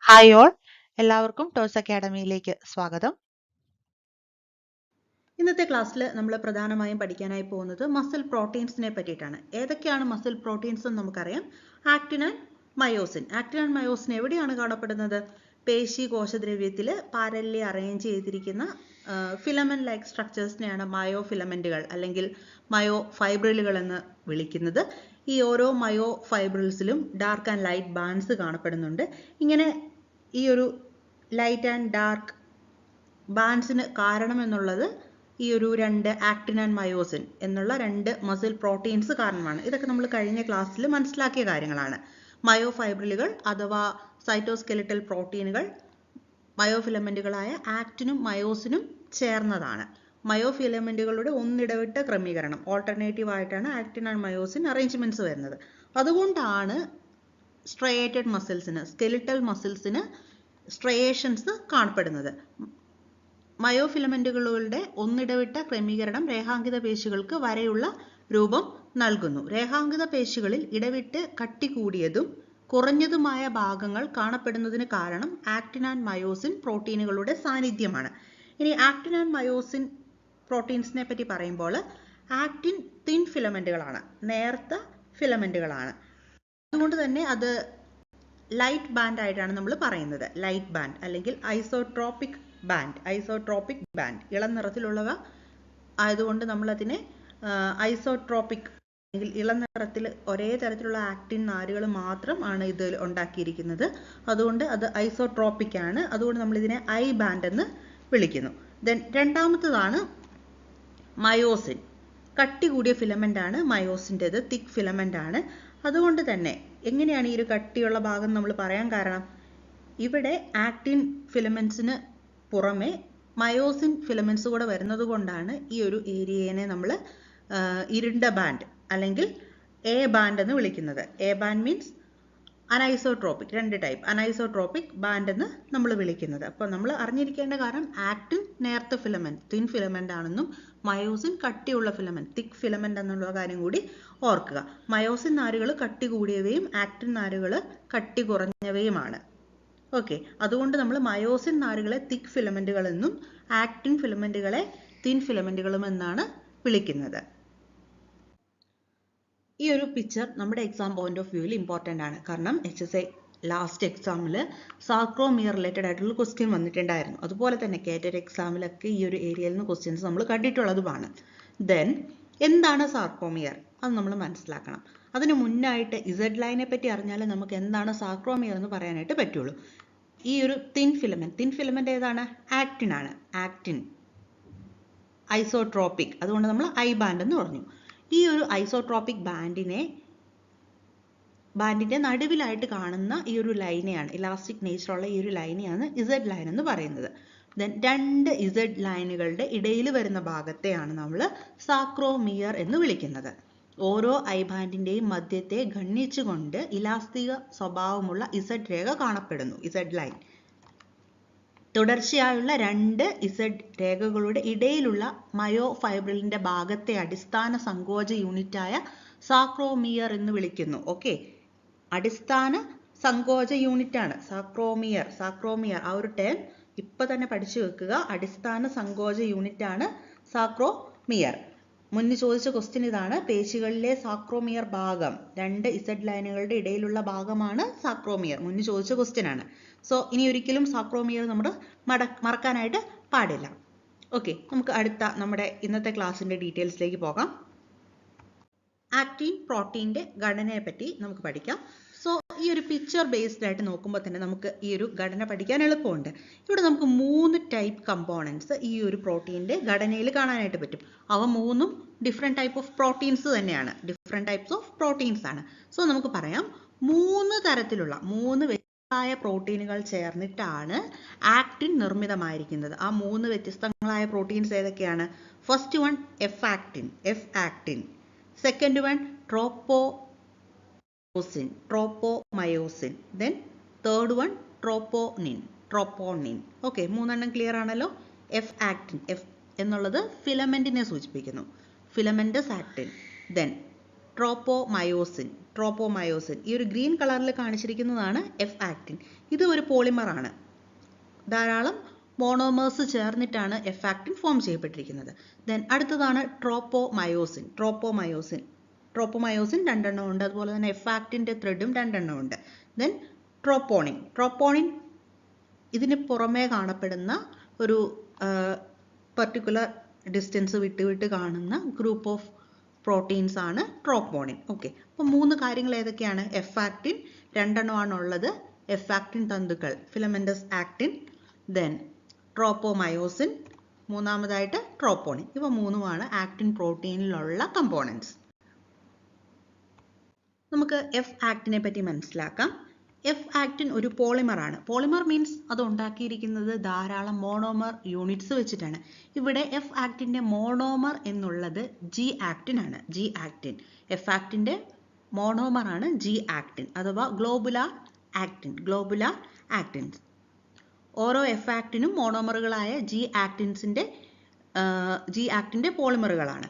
Hi all, എല്ലാവർക്കും toss അക്കാഡമിയിലേക്ക് സ്വാഗതം. ഇന്നത്തെ ക്ലാസ്സിൽ നമ്മൾ പ്രധാനമായും പഠിക്കാനായി പോകുന്നത് മസിൽ പ്രോട്ടീൻസിനെ പറ്റിയിട്ടാണ്. ഏതൊക്കെയാണ് മസിൽ പ്രോട്ടീൻസ് എന്ന് നമുക്കറിയാം. Actin and myosin. Actin and myosin എവിടെയാണ് കാണപ്പെടുന്നത്? പേശി കോശദ്രവ്യത്തിൽ പാരലി അറേഞ്ച് ചെയ്തിരിക്കുന്ന ഫിലമെന്റ് ലൈക്ക് സ്ട്രക്ചേഴ്സിനെയാണ് മയോ ഫിലമെന്റുകൾ അല്ലെങ്കിൽ മയോ ഫൈബ്രിലുകൾ എന്ന് വിളിക്കുന്നത്. ഈ ഓരോ മയോ ഫൈബ്രിൽസിലും ഡാർക്ക് ആൻഡ് ലൈറ്റ് ബാൻഡ്സ് കാണപ്പെടുന്നുണ്ട്. ഇങ്ങനെ ഈ ഒരു ലൈറ്റ് ആൻഡ് ഡാർക്ക് ബാൻഡ്സിന് കാരണം എന്നുള്ളത് ഈ ഒരു രണ്ട് ആക്ടിൻ ആൻഡ് മയോസിൻ എന്നുള്ള രണ്ട് മസിൽ പ്രോട്ടീൻസ് കാരണമാണ്. ഇതൊക്കെ നമ്മൾ കഴിഞ്ഞ ക്ലാസ്സിൽ മനസ്സിലാക്കിയ കാര്യങ്ങളാണ്. മയോ ഫൈബ്രിലുകൾ അഥവാ സൈറ്റോസ്കെലിറ്റൽ പ്രോട്ടീനുകൾ മയോഫിലമെന്റുകളായ ആക്ടിനും മയോസിനും ചേർന്നതാണ്. മയോഫിലമെന്റുകളുടെ ഒന്നിടവിട്ട ക്രമീകരണം ഓൾട്ടർനേറ്റീവ് ആയിട്ടാണ് ആക്ടിൻ ആൻഡ് മയോസിൻ അറേഞ്ച്മെന്റ്സ് വരുന്നത്. അതുകൊണ്ടാണ് സ്ട്രയേറ്റഡ് മസിൽസിന് സ്കെലിറ്റൽ മസിൽസിന് സ്ട്രയേഷൻസ് കാണപ്പെടുന്നത്. മയോഫിലമെന്റുകളുടെ ഒന്നിടവിട്ട ക്രമീകരണം രേഖാങ്കിത പേശികൾക്ക് വരെയുള്ള രൂപം നൽകുന്നു. രേഖാങ്കിത പേശികളിൽ ഇടവിട്ട് കട്ടി കൂടിയതും കുറഞ്ഞതുമായ ഭാഗങ്ങൾ കാണപ്പെടുന്നതിന് കാരണം ആക്ടിൻ ആൻഡ് മയോസിൻ പ്രോട്ടീനുകളുടെ സാന്നിധ്യമാണ്. ഇനി ആക്ടിൻ ആൻഡ് മയോസിൻ പ്രോട്ടീൻസിനെ പറ്റി പറയുമ്പോൾ ആക്ടിൻ തിൻ ഫിലമെന്റുകളാണ്, നേർത്ത ഫിലമെന്റുകളാണ്. അതുകൊണ്ട് തന്നെ അത് ലൈറ്റ് ബാൻഡ് ആയിട്ടാണ് നമ്മൾ പറയുന്നത്. ലൈറ്റ് ബാൻഡ് അല്ലെങ്കിൽ ഐസോട്രോപിക് ബാൻഡ് ഇളം നിറത്തിലുള്ളവ ആയതുകൊണ്ട് നമ്മൾ അതിനെ ഐസോട്രോപിക് അല്ലെങ്കിൽ ഇളം നിറത്തിൽ ഒരേ തരത്തിലുള്ള ആക്ടിൻ നാരുകൾ മാത്രം ആണ് ഇതിൽ ഉണ്ടാക്കിയിരിക്കുന്നത്. അതുകൊണ്ട് അത് ഐസോട്രോപിക് ആണ്. അതുകൊണ്ട് നമ്മൾ ഇതിനെ ഐ ബാൻഡ് എന്ന് വിളിക്കുന്നു. ദെൻ രണ്ടാമത്തതാണ് മയോസിൻ. കട്ടി കൂടിയ ഫിലമെന്റ് ആണ് മയോസിൻ്റെത്, തിക്ക് ഫിലമെന്റ് ആണ്. അതുകൊണ്ട് തന്നെ എങ്ങനെയാണ് ഈ ഒരു കട്ടിയുള്ള ഭാഗം നമ്മൾ പറയാൻ കാരണം? ഇവിടെ ആക്ടിൻ ഫിലമെന്റ്സിന് പുറമെ മയോസിൻ ഫിലമെന്റ്സ് കൂടെ വരുന്നത് കൊണ്ടാണ് ഈ ഒരു ഏരിയയെ നമ്മൾ ഇരുണ്ട ബാൻഡ് അല്ലെങ്കിൽ എ ബാൻഡ് എന്ന് വിളിക്കുന്നത്. എ ബാൻഡ് മീൻസ് അനൈസോട്രോപിക്, രണ്ട് ടൈപ്പ് അനൈസോട്രോപിക് ബാൻഡ് എന്ന് നമ്മൾ വിളിക്കുന്നത്. അപ്പോൾ നമ്മൾ അറിഞ്ഞിരിക്കേണ്ട കാരണം ആക്ടിൻ നേർത്ത ഫിലമെന്റ് തിൻ ഫിലമെന്റ് ആണെന്നും മയോസിൻ കട്ടിയുള്ള ഫിലമെന്റ് തിക്ക് ഫിലമെന്റ് എന്നുള്ള കാര്യം കൂടി ഓർക്കുക. മയോസിൻ നാരുകൾ കട്ടി കൂടിയവയും ആക്ടിൻ നാരുകൾ കട്ടി കുറഞ്ഞവയുമാണ്. ഓക്കെ, അതുകൊണ്ട് നമ്മൾ മയോസിൻ നാരുകളെ തിക്ക് ഫിലമെന്റുകൾ എന്നും ആക്ടിൻ ഫിലമെന്റുകളെ തിൻ ഫിലമെന്റുകളും എന്നാണ് വിളിക്കുന്നത്. ഈ ഒരു പിക്ചർ നമ്മുടെ എക്സാം പോയിന്റ് ഓഫ് വ്യൂവിൽ ഇമ്പോർട്ടൻ്റ് ആണ്. കാരണം HSI ലാസ്റ്റ് എക്സാമിൽ സാർക്കോമിയർ റിലേറ്റഡ് ആയിട്ടുള്ള ക്വസ്റ്റ്യൻ വന്നിട്ടുണ്ടായിരുന്നു. അതുപോലെ തന്നെ കേറ്റഡ് എക്സാമിലൊക്കെ ഈ ഒരു ഏരിയയിൽ നിന്ന് ക്വസ്റ്റ്യൻസ് നമ്മൾ കണ്ടിട്ടുള്ളതുമാണ്. ദെൻ എന്താണ് സാർക്കോമിയർ? അത് നമ്മൾ മനസ്സിലാക്കണം. അതിന് മുന്നായിട്ട് ഇസഡ് ലൈനെ പറ്റി അറിഞ്ഞാൽ നമുക്ക് എന്താണ് സാർക്കോമിയർ എന്ന് പറയാനായിട്ട് പറ്റുള്ളൂ. ഈ ഒരു തിൻ ഫിലമെന്റ് ഏതാണ്? ആക്ടിൻ ആണ്. ആക്ടിൻ ഐസോട്രോപിക്, അതുകൊണ്ട് നമ്മൾ ഐ ബാൻഡ് എന്ന് പറഞ്ഞു. ഈ ഒരു ഐസോട്രോപിക് ബാൻഡിന്റെ നടുവിലായിട്ട് കാണുന്ന ഈ ഒരു ലൈനെയാണ്, ഇലാസ്റ്റിക് നേച്ചറുള്ള ഈ ഒരു ലൈനെയാണ് ഇസഡ് ലൈൻ എന്ന് പറയുന്നത്. ദെൻ രണ്ട് ഇസഡ് ലൈനുകളുടെ ഇടയിൽ വരുന്ന ഭാഗത്തെയാണ് നമ്മൾ സാക്രോമിയർ എന്ന് വിളിക്കുന്നത്. ഓരോ ഐ ബാൻഡിന്റെയും മധ്യത്തെ ഖണ്ഡിച്ചുകൊണ്ട് ഇലാസ്തിക സ്വഭാവമുള്ള ഇസഡ് രേഖ കാണപ്പെടുന്നു, ഇസഡ് ലൈൻ. തുടർച്ചയായുള്ള രണ്ട് ഇസഡ് രേഖകളുടെ ഇടയിലുള്ള മയോ ഫൈബ്രിലിന്റെ ഭാഗത്തെ അടിസ്ഥാന സങ്കോച യൂണിറ്റായ സാക്രോമിയർ എന്ന് വിളിക്കുന്നു. ഓക്കെ, അടിസ്ഥാന സങ്കോച യൂണിറ്റ് ആണ് സാക്രോമിയർ. ആ ഒരു ടേം ഇപ്പൊ തന്നെ പഠിച്ചു വെക്കുക. അടിസ്ഥാന സങ്കോച യൂണിറ്റ് ആണ് സാക്രോമിയർ. മുന്നിൽ ചോദിച്ച ക്വസ്റ്റ്യൻ ഇതാണ്. പേശികളിലെ സാക്രോമിയർ ഭാഗം, രണ്ട് ഇസഡ് ലൈനുകളുടെ ഇടയിലുള്ള ഭാഗമാണ് സാക്രോമിയർ. മുന്നിൽ ചോദിച്ച ക്വസ്റ്റ്യൻ ആണ്. സോ ഇനി ഒരിക്കലും സാക്രോമിയർ നമ്മൾ മറക്കാനായിട്ട് പാടില്ല. ഓക്കെ, നമുക്ക് അടുത്ത നമ്മുടെ ഇന്നത്തെ ക്ലാസ്സിന്റെ ഡീറ്റെയിൽസിലേക്ക് പോകാം. ആക്ടിൻ പ്രോട്ടീന്റെ ഘടനയെ പറ്റി നമുക്ക് പഠിക്കാം. സോ ഈ ഒരു പിക്ചർ ബേസ്ഡ് ആയിട്ട് നോക്കുമ്പോൾ തന്നെ നമുക്ക് ഈ ഒരു ഘടന പഠിക്കാൻ എളുപ്പമുണ്ട്. ഇവിടെ നമുക്ക് 3 ടൈപ്പ് കമ്പോണൻസ് ഈ ഒരു പ്രോട്ടീന്റെ ഘടനയിൽ കാണാനായിട്ട് പറ്റും. അവ മൂന്നും ഡിഫറെന്റ് ടൈപ്പ് ഓഫ് പ്രോട്ടീൻസ് തന്നെയാണ്, ഡിഫറെന്റ് ടൈപ്സ് ഓഫ് പ്രോട്ടീൻസ് ആണ്. സോ നമുക്ക് പറയാം 3 തരത്തിലുള്ള 3 വ്യത്യസ്തമായ പ്രോട്ടീനുകൾ ചേർന്നിട്ടാണ് ആക്ടിൻ നിർമ്മിതമായിരിക്കുന്നത്. ആ 3 വ്യത്യസ്തങ്ങളായ പ്രോട്ടീൻസ് ഏതൊക്കെയാണ്? First one F actin. Second one ട്രോപ്പോമയോസിൻ. Then third one troponin. Okay, 3 clear ആണല്ലോ. എഫ് ആക്ടിൻ, എഫ് എന്നുള്ളത് ഫിലമെന്റിനെ സൂചിപ്പിക്കുന്നു, ഫിലമെന്റസ് ആക്ടിൻ. ദെൻ ട്രോപ്പോമയോസിൻ, ഈ ഒരു ഗ്രീൻ കളറിൽ കാണിച്ചിരിക്കുന്നതാണ് എഫ് ആക്ടിൻ. ഇത് ഒരു പോളിമർ ആണ്. ധാരാളം മോണോമേഴ്സ് ചേർന്നിട്ടാണ് എഫ് ആക്റ്റിൻ ഫോം ചെയ്യപ്പെട്ടിരിക്കുന്നത്. ദെൻ അടുത്തതാണ് ട്രോപ്പോമയോസിൻ. ട്രോപ്പോമയോസിൻ 2 എണ്ണം ഉണ്ട്. അതുപോലെ തന്നെ എഫ് ആക്റ്റിൻ്റെ ത്രെഡും 2 എണ്ണം ഉണ്ട്. ദെൻ ട്രോപ്പോണിൻ ഇതിന് പുറമേ കാണപ്പെടുന്ന ഒരു പർട്ടിക്കുലർ ഡിസ്റ്റൻസ് വിട്ട് കാണുന്ന ഗ്രൂപ്പ് ഓഫ് പ്രോട്ടീൻസ് ആണ് ട്രോപ്പോണിൻ. ഓക്കെ, അപ്പോൾ 3 കാര്യങ്ങൾ ഏതൊക്കെയാണ്? എഫ് ആക്റ്റിൻ 2 എണ്ണമാണുള്ളത്. എഫ് ആക്റ്റിൻ തന്തുക്കൾ ഫിലമെന്റസ് ആക്റ്റിൻ, ദെൻ ട്രോപ്പോമയോസിൻ, മൂന്നാമതായിട്ട് ട്രോപ്പോണിൻ. ഇവ 3ഉമാണ് ആക്റ്റിൻ പ്രോട്ടീനിലുള്ള കമ്പോണൻസ്. നമുക്ക് എഫ് ആക്റ്റിനെ പറ്റി മനസ്സിലാക്കാം. എഫ് ആക്റ്റിൻ ഒരു പോളിമർ ആണ്. പോളിമർ മീൻസ് അത് ഉണ്ടാക്കിയിരിക്കുന്നത് ധാരാളം മോണോമർ യൂണിറ്റ്സ് വെച്ചിട്ടാണ്. ഇവിടെ എഫ് ആക്റ്റിൻ്റെ മോണോമർ എന്നുള്ളത് ജി ആക്റ്റിൻ ആണ്. ജി ആക്റ്റിൻ എഫ് ആക്റ്റിൻ്റെ മോണോമർ ആണ് ജി ആക്റ്റിൻ അഥവാ ഗ്ലോബുലാർ ആക്റ്റിൻസ്. ഓരോ എഫ് ആക്റ്റിനും മോണോമറുകളായ ജി ആക്റ്റിൻ്റെ പോളിമറുകളാണ്.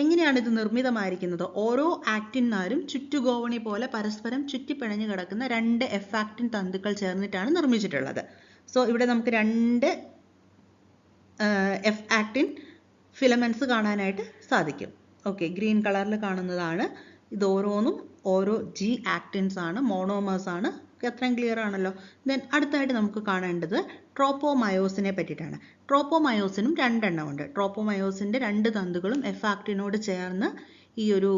എങ്ങനെയാണ് ഇത് നിർമ്മിതമായിരിക്കുന്നത്? ഓരോ ആക്റ്റിൻ നാരും ചുറ്റുഗോവണി പോലെ പരസ്പരം ചുറ്റിപ്പിണഞ്ഞു കിടക്കുന്ന 2 എഫ് ആക്റ്റിൻ തന്തുക്കൾ ചേർന്നിട്ടാണ് നിർമ്മിച്ചിട്ടുള്ളത്. സോ ഇവിടെ നമുക്ക് 2 എഫ് ആക്റ്റിൻ ഫിലമെന്റ്സ് കാണാനായിട്ട് സാധിക്കും. ഓക്കെ, ഗ്രീൻ കളറിൽ കാണുന്നതാണ്. ഇത് ഓരോന്നും ഓരോ ജി ആക്റ്റിൻസ് ആണ്, മോണോമേഴ്സ് ആണ്. അത്രയും ക്ലിയർ ആണല്ലോ. ദെൻ അടുത്തായിട്ട് നമുക്ക് കാണേണ്ടത് ട്രോപ്പോമയോസിനെ പറ്റിയിട്ടാണ്. ട്രോപ്പോമയോസിനും 2 എണ്ണം ഉണ്ട്. ട്രോപ്പോമയോസിൻ്റെ 2 തന്തുക്കളും എഫ് ആക്റ്റിനോട് ചേർന്ന് ഈ ഒരു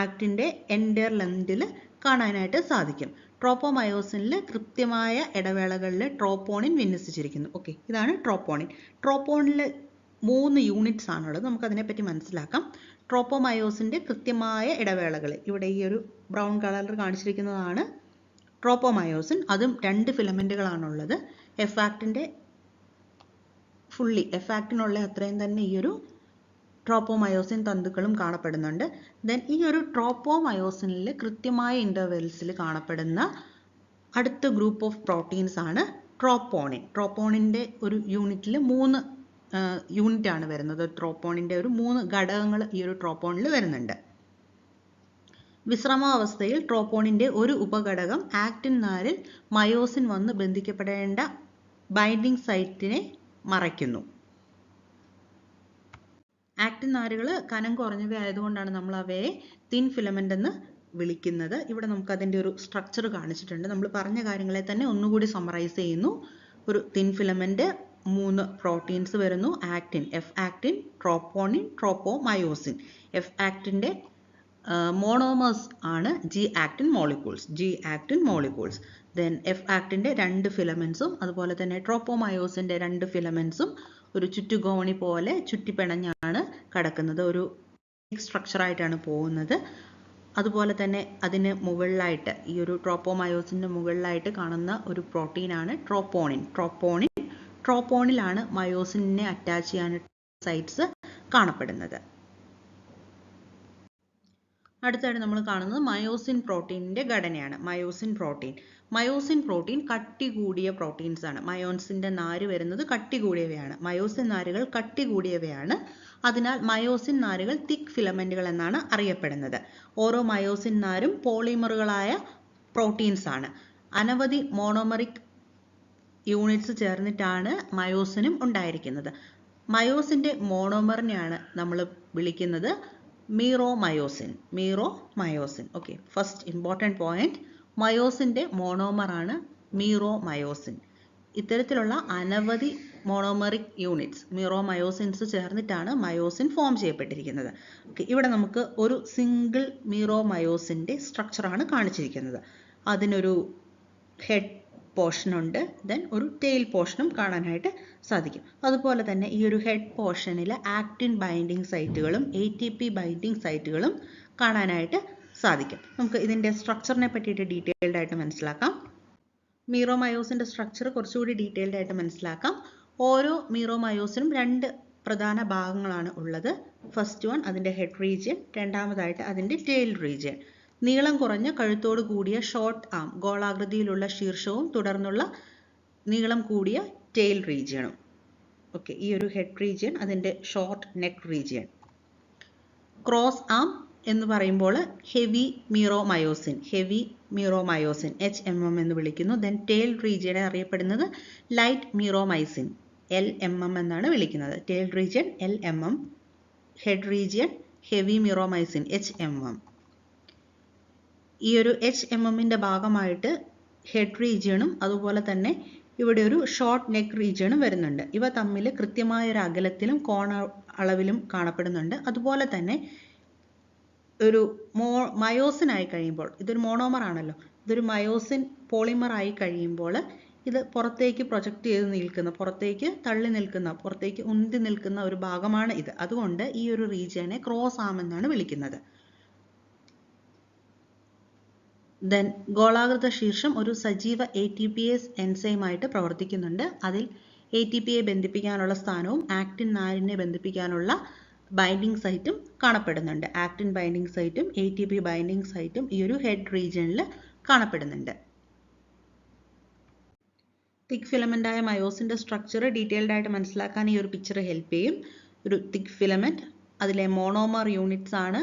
ആക്റ്റിൻ്റെ എൻഡർ ലെങ്തിൽ കാണാനായിട്ട് സാധിക്കും. ട്രോപ്പോമയോസിനിൽ കൃത്യമായ ഇടവേളകളിൽ ട്രോപ്പോണിൻ വിന്യസിച്ചിരിക്കുന്നു. ഓക്കെ, ഇതാണ് ട്രോപ്പോണിൻ. ട്രോപ്പോണിൽ 3 യൂണിറ്റ്സ് ആണുള്ളത്. നമുക്കതിനെപ്പറ്റി മനസ്സിലാക്കാം. ട്രോപ്പോമയോസിൻ്റെ കൃത്യമായ ഇടവേളകൾ ഇവിടെ ഈ ഒരു ബ്രൗൺ കളറിൽ കാണിച്ചിരിക്കുന്നതാണ് ട്രോപ്പോമയോസിൻ. അതും 2 ഫിലമെന്റുകളാണുള്ളത്. എഫ് ആക്റ്റിനുള്ള അത്രയും തന്നെ ഈ ഒരു ട്രോപ്പോമയോസിൻ തന്തുക്കളും കാണപ്പെടുന്നുണ്ട്. ദെൻ ഈ ഒരു ട്രോപ്പോമയോസിനിൽ കൃത്യമായ ഇൻ്റർവെൽസിൽ കാണപ്പെടുന്ന അടുത്ത ഗ്രൂപ്പ് ഓഫ് പ്രോട്ടീൻസ് ആണ് ട്രോപ്പോണിൻ. ട്രോപ്പോണിൻ്റെ ഒരു യൂണിറ്റിൽ 3 യൂണിറ്റ് ആണ് വരുന്നത്. ട്രോപ്പോണിൻ്റെ ഒരു 3 ഘടകങ്ങൾ ഈ ഒരു ട്രോപ്പോണിൽ വരുന്നുണ്ട്. വിശ്രമാവസ്ഥയിൽ ട്രോപ്പോണിൻ്റെ ഒരു ഉപഘടകം ആക്റ്റിൻ നാരിൽ മയോസിൻ വന്ന് ബന്ധിക്കപ്പെടേണ്ട ബൈൻഡിംഗ് സൈറ്റിനെ മറയ്ക്കുന്നു. ആക്റ്റിൻ നാരുകൾ കനം കുറഞ്ഞവ ആയതുകൊണ്ടാണ് നമ്മൾ അവയെ തിൻ ഫിലമെന്റ് എന്ന് വിളിക്കുന്നത്. ഇവിടെ നമുക്ക് അതിൻ്റെ ഒരു സ്ട്രക്ചർ കാണിച്ചിട്ടുണ്ട്. നമ്മൾ പറഞ്ഞ കാര്യങ്ങളെ തന്നെ ഒന്നുകൂടി സമ്മറൈസ് ചെയ്യുന്നു. ഒരു തിൻ ഫിലമെന്റ്, 3 പ്രോട്ടീൻസ് വരുന്നു. Actin, F actin, troponin, tropomyosin. F ആക്റ്റിൻ്റെ മോണോമേഴ്സ് ആണ് G actin molecules. Then F ആക്റ്റിൻ്റെ 2 ഫിലമെന്റ്സും അതുപോലെ തന്നെ ട്രോപ്പോമയോസിൻ്റെ 2 ഫിലമെന്റ്സും ഒരു ചുറ്റുകോണി പോലെ ചുറ്റിപ്പിണഞ്ഞാണ് കിടക്കുന്നത്. ഒരു സ്ട്രക്ചറായിട്ടാണ് പോകുന്നത്. അതുപോലെ തന്നെ അതിന് മുകളിലായിട്ട് ഈ ഒരു ട്രോപ്പോമയോസിൻ്റെ മുകളിലായിട്ട് കാണുന്ന ഒരു പ്രോട്ടീനാണ് ട്രോപ്പോണിലാണ് മയോസിനെ അറ്റാച്ച് ചെയ്യാനായിട്ട് സൈറ്റ്സ് കാണപ്പെടുന്നത്. അടുത്തായിട്ട് നമ്മൾ കാണുന്നത് മയോസിൻ പ്രോട്ടീനിൻ്റെ ഘടനയാണ്. മയോസിൻ പ്രോട്ടീൻ കട്ടി കൂടിയ പ്രോട്ടീൻസ് ആണ്. മയോസിൻ്റെ നാര് വരുന്നത് കട്ടി കൂടിയവയാണ്. മയോസിൻ നാരുകൾ കട്ടി കൂടിയവയാണ്. അതിനാൽ മയോസിൻ നാരുകൾ തിക്ക് ഫിലമെന്റുകൾ എന്നാണ് അറിയപ്പെടുന്നത്. ഓരോ മയോസിൻ നാരും പോളിമറുകളായ പ്രോട്ടീൻസ് ആണ്. അനവധി മോണോമറിക് യൂണിറ്റ്സ് ചേർന്നിട്ടാണ് മയോസിനും ഉണ്ടായിരിക്കുന്നത്. മയോസിൻ്റെ മോണോമറിനെയാണ് നമ്മൾ വിളിക്കുന്നത് meromyosin. Okay, first important point, മയോസിൻ്റെ മോണോമറാണ് മീറോമയോസിൻ. ഇത്തരത്തിലുള്ള അനവധി മോണോമറിക് യൂണിറ്റ്സ് മീറോമയോസിൻസ് ചേർന്നിട്ടാണ് മയോസിൻ ഫോം ചെയ്യപ്പെട്ടിരിക്കുന്നത്. ഓക്കെ, ഇവിടെ നമുക്ക് ഒരു സിംഗിൾ മീറോമയോസിൻ്റെ സ്ട്രക്ചറാണ് കാണിച്ചിരിക്കുന്നത്. അതിനൊരു ഹെഡ് പോർഷൻ ഉണ്ട്, ദെൻ ഒരു ടെയിൽ പോർഷനും കാണാനായിട്ട് സാധിക്കും. അതുപോലെ തന്നെ ഈ ഒരു ഹെഡ് പോർഷനിൽ ആക്റ്റിൻ ബൈൻഡിങ് സൈറ്റുകളും ATP ബൈൻഡിങ് സൈറ്റുകളും കാണാനായിട്ട് സാധിക്കും. നമുക്ക് ഇതിൻ്റെ സ്ട്രക്ചറിനെ പറ്റിയിട്ട് ഡീറ്റെയിൽഡ് ആയിട്ട് മനസ്സിലാക്കാം. മീറോമയോസിൻ്റെ സ്ട്രക്ചർ കുറച്ചുകൂടി ഡീറ്റെയിൽഡ് ആയിട്ട് മനസ്സിലാക്കാം. ഓരോ മീറോമയോസിനും 2 പ്രധാന ഭാഗങ്ങളാണ് ഉള്ളത്. ഫസ്റ്റ് വൺ അതിൻ്റെ ഹെഡ് റീജിയൻ, രണ്ടാമതായിട്ട് അതിൻ്റെ ടെയിൽ റീജിയൻ. നീളം കുറഞ്ഞ കഴുത്തോട് കൂടിയ ഷോർട്ട് ആം, ഗോളാകൃതിയിലുള്ള ശീർഷവും തുടർന്നുള്ള നീളം കൂടിയ ടെയിൽ റീജിയനും. ഓക്കെ, ഈ ഒരു ഹെഡ് റീജിയൻ അതിൻ്റെ ഷോർട്ട് നെക്ക് റീജിയൻ. ക്രോസ് ആം എന്ന് പറയുമ്പോൾ ഹെവി മീറോമയോസിൻ HMM എന്ന് വിളിക്കുന്നു. ദെൻ ടെയിൽ റീജിയനെ അറിയപ്പെടുന്നത് ലൈറ്റ് മീറോമൈസിൻ LMM എന്നാണ് വിളിക്കുന്നത്. Tail region LMM, head region heavy meromyosin HMM. ഈ ഒരു HMMന്റെ ഭാഗമായിട്ട് ഹെഡ് റീജിയണും അതുപോലെ തന്നെ ഇവിടെ ഒരു ഷോർട്ട് നെക്ക് റീജിയണും വരുന്നുണ്ട്. ഇവ തമ്മിൽ കൃത്യമായ ഒരു അകലത്തിലും കോണ അളവിലും കാണപ്പെടുന്നുണ്ട്. അതുപോലെ തന്നെ ഒരു മയോസിൻ ആയി കഴിയുമ്പോൾ, ഇതൊരു മോണോമർ ആണല്ലോ, ഇതൊരു മയോസിൻ പോളിമർ ആയി കഴിയുമ്പോൾ ഇത് പുറത്തേക്ക് പ്രൊജക്റ്റ് ചെയ്ത് നിൽക്കുന്ന, പുറത്തേക്ക് തള്ളി നിൽക്കുന്ന, പുറത്തേക്ക് ഉന്തി നിൽക്കുന്ന ഒരു ഭാഗമാണ് ഇത്. അതുകൊണ്ട് ഈ ഒരു റീജിയനെ ക്രോസ് ആം എന്നാണ് വിളിക്കുന്നത്. ദെൻ ഗോളാകൃത ശീർഷം ഒരു സജീവ ATPase എൻസൈമായിട്ട് പ്രവർത്തിക്കുന്നുണ്ട്. അതിൽ ATPയെ ബന്ധിപ്പിക്കാനുള്ള സ്ഥാനവും ആക്റ്റിൻ 4നെ ബന്ധിപ്പിക്കാനുള്ള ബൈൻഡിങ് സൈറ്റും കാണപ്പെടുന്നുണ്ട്. ആക്റ്റിൻ ബൈൻഡിങ് സൈറ്റും ATP ബൈൻഡിങ് സൈറ്റും ഈ ഒരു ഹെഡ് റീജിയനിൽ കാണപ്പെടുന്നുണ്ട്. തിക് ഫിലമെന്റ് ആയ മയോസിന്റെ സ്ട്രക്ചർ ഡീറ്റെയിൽഡ് ആയിട്ട് മനസ്സിലാക്കാൻ ഈ ഒരു പിക്ചർ ഹെൽപ്പ് ചെയ്യും. ഒരു തിക് ഫിലമെന്റ്, അതിലെ മോണോമർ യൂണിറ്റ്സ് ആണ്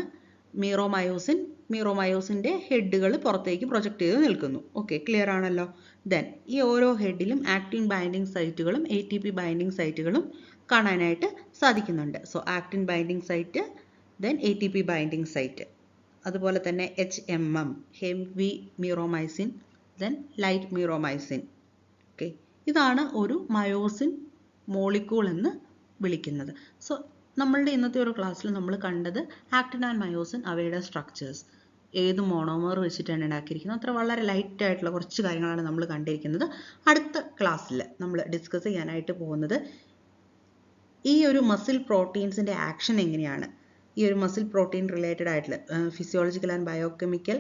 മീറോമയോസിന്റെ ഹെഡുകൾ പുറത്തേക്ക് പ്രൊജക്ട് ചെയ്ത് നിൽക്കുന്നു. ഓക്കെ, ക്ലിയർ ആണല്ലോ. ദെൻ ഈ ഓരോ ഹെഡിലും ആക്റ്റിൻ ബൈൻഡിങ് സൈറ്റുകളും ATP ബൈൻഡിങ് സൈറ്റുകളും കാണാനായിട്ട് സാധിക്കുന്നുണ്ട്. So actin binding site, then ATP binding site, അതുപോലെ തന്നെ HMM heavy meromyosin, then light meromyosin. Okay, ഇതാണ് ഒരു മയോസിൻ മോളിക്യൂൾ എന്ന് വിളിക്കുന്നത്. സോ നമ്മളുടെ ഇന്നത്തെ ഒരു ക്ലാസ്സിൽ നമ്മൾ കണ്ടത് ആക്റ്റിൻ ആൻഡ് മയോസിൻ, അവയുടെ സ്ട്രക്ചേഴ്സ്, ഏത് മോണോമർ വെച്ചിട്ടാണ് ഉണ്ടാക്കിയിരിക്കുന്നത്, അത്ര വളരെ ലൈറ്റ് ആയിട്ടുള്ള കുറച്ച് കാര്യങ്ങളാണ് നമ്മൾ കണ്ടിരിക്കുന്നത്. അടുത്ത ക്ലാസ്സിൽ നമ്മൾ ഡിസ്കസ് ചെയ്യാനായിട്ട് പോകുന്നത് ഈ ഒരു മസിൽ പ്രോട്ടീൻസിന്റെ ആക്ഷൻ എങ്ങനെയാണ്, ഈ ഒരു മസിൽ പ്രോട്ടീൻ റിലേറ്റഡ് ആയിട്ടുള്ള ഫിസിയോളജിക്കൽ ആൻഡ് ബയോകെമിക്കൽ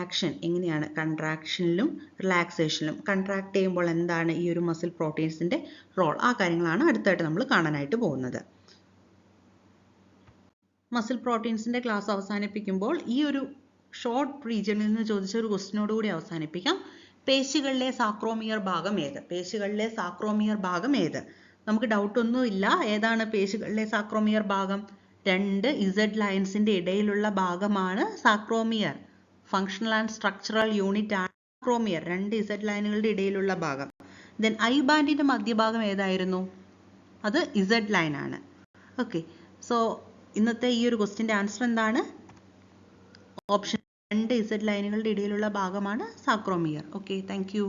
ആക്ഷൻ എങ്ങനെയാണ്, കൺട്രാക്ഷനിലും റിലാക്സേഷനിലും, കൺട്രാക്ട് ചെയ്യുമ്പോൾ എന്താണ് ഈ ഒരു മസിൽ പ്രോട്ടീൻസിന്റെ റോൾ, ആ കാര്യങ്ങളാണ് അടുത്തായിട്ട് നമ്മൾ കാണാനായിട്ട് പോകുന്നത്. മസിൽ പ്രോട്ടീൻസിന്റെ ക്ലാസ് അവസാനിപ്പിക്കുമ്പോൾ ഈ ഒരു ഷോർട്ട് റീജിയനിൽ നിന്ന് ചോദിച്ച ഒരു ക്വസ്റ്റിനോട് കൂടി അവസാനിപ്പിക്കാം. പേശികളിലെ സാക്രോമിയർ ഭാഗം ഏത്? പേശികളിലെ സാക്രോമിയർ ഭാഗം ഏത്? നമുക്ക് ഡൗട്ട് ഒന്നുമില്ല, ഏതാണ് പേശികളിലെ സാക്രോമിയർ ഭാഗം? 2 ഇസഡ് ലൈൻസിന്റെ ഇടയിലുള്ള ഭാഗമാണ് സാക്രോമിയർ. ഫങ്ഷണൽ ആൻഡ് സ്ട്രക്ചറൽ യൂണിറ്റ് ആണ് സാക്രോമിയർ, 2 ഇസഡ് ലൈനുകളുടെ ഇടയിലുള്ള ഭാഗം. ദെൻ ഐ ബാൻഡിന്റെ മധ്യഭാഗം ഏതായിരുന്നു? അത് ഇസഡ് ലൈൻ ആണ്. ഓക്കെ, സോ ഇന്നത്തെ ഈ ഒരു ക്വസ്റ്റിന്റെ ആൻസർ എന്താണ്? ഓപ്ഷൻ 2 ഇസഡ് ലൈനുകളുടെ ഇടയിലുള്ള ഭാഗമാണ് സാക്രോമിയർ. Okay, thank you.